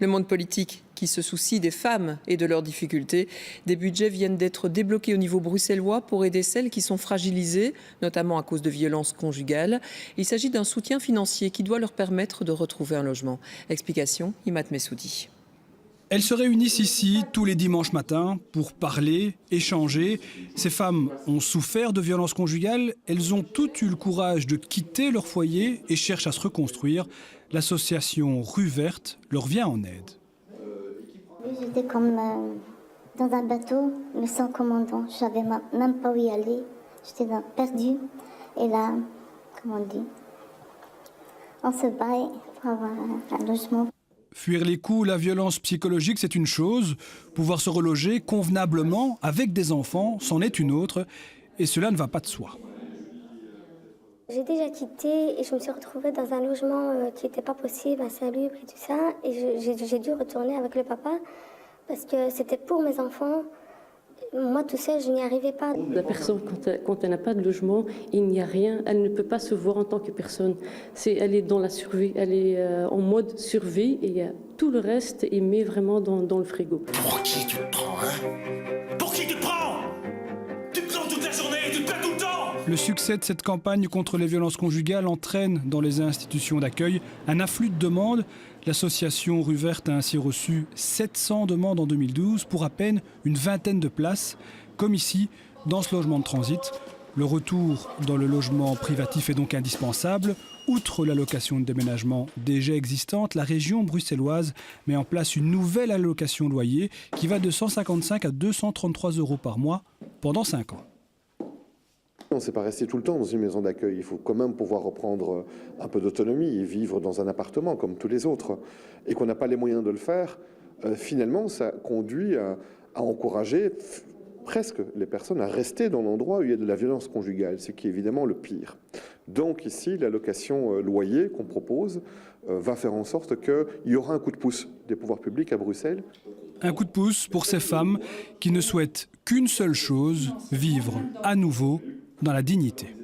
Le monde politique qui se soucie des femmes et de leurs difficultés. Des budgets viennent d'être débloqués au niveau bruxellois pour aider celles qui sont fragilisées, notamment à cause de violences conjugales. Il s'agit d'un soutien financier qui doit leur permettre de retrouver un logement. Explication, Imat Messoudi. Elles se réunissent ici tous les dimanches matins pour parler, échanger. Ces femmes ont souffert de violences conjugales. Elles ont toutes eu le courage de quitter leur foyer et cherchent à se reconstruire. L'association Rue Verte leur vient en aide. J'étais comme dans un bateau, mais sans commandant. Je ne savais même pas où y aller. J'étais perdue. Et là, comme on dit, on se bat pour avoir un logement. Fuir les coups, la violence psychologique, c'est une chose. Pouvoir se reloger convenablement avec des enfants, c'en est une autre. Et cela ne va pas de soi. J'ai déjà quitté et je me suis retrouvée dans un logement qui n'était pas possible, insalubre et tout ça. Et j'ai dû retourner avec le papa parce que c'était pour mes enfants. Moi, tout seul, je n'y arrivais pas. La personne, quand elle n'a pas de logement, il n'y a rien. Elle ne peut pas se voir en tant que personne. Elle est dans la survie, elle est en mode survie et tout le reste est mis vraiment dans le frigo. Pour qui tu te prends, hein? Pour qui tu te prends? Tu te prends toute la journée, tu te plains tout le temps. Le succès de cette campagne contre les violences conjugales entraîne dans les institutions d'accueil un afflux de demandes. L'association Rue Verte a ainsi reçu 700 demandes en 2012 pour à peine une vingtaine de places. Comme ici, dans ce logement de transit, le retour dans le logement privatif est donc indispensable. Outre l'allocation de déménagement déjà existante, la région bruxelloise met en place une nouvelle allocation loyer qui va de 155 à 233 € par mois pendant 5 ans. On ne s'est pas resté tout le temps dans une maison d'accueil. Il faut quand même pouvoir reprendre un peu d'autonomie et vivre dans un appartement comme tous les autres. Et qu'on n'a pas les moyens de le faire, finalement, ça conduit à encourager presque les personnes à rester dans l'endroit où il y a de la violence conjugale, ce qui est évidemment le pire. Donc ici, l'allocation loyer qu'on propose va faire en sorte qu'il y aura un coup de pouce des pouvoirs publics à Bruxelles. Un coup de pouce pour ces femmes qui ne souhaitent qu'une seule chose, vivre à nouveau dans la dignité.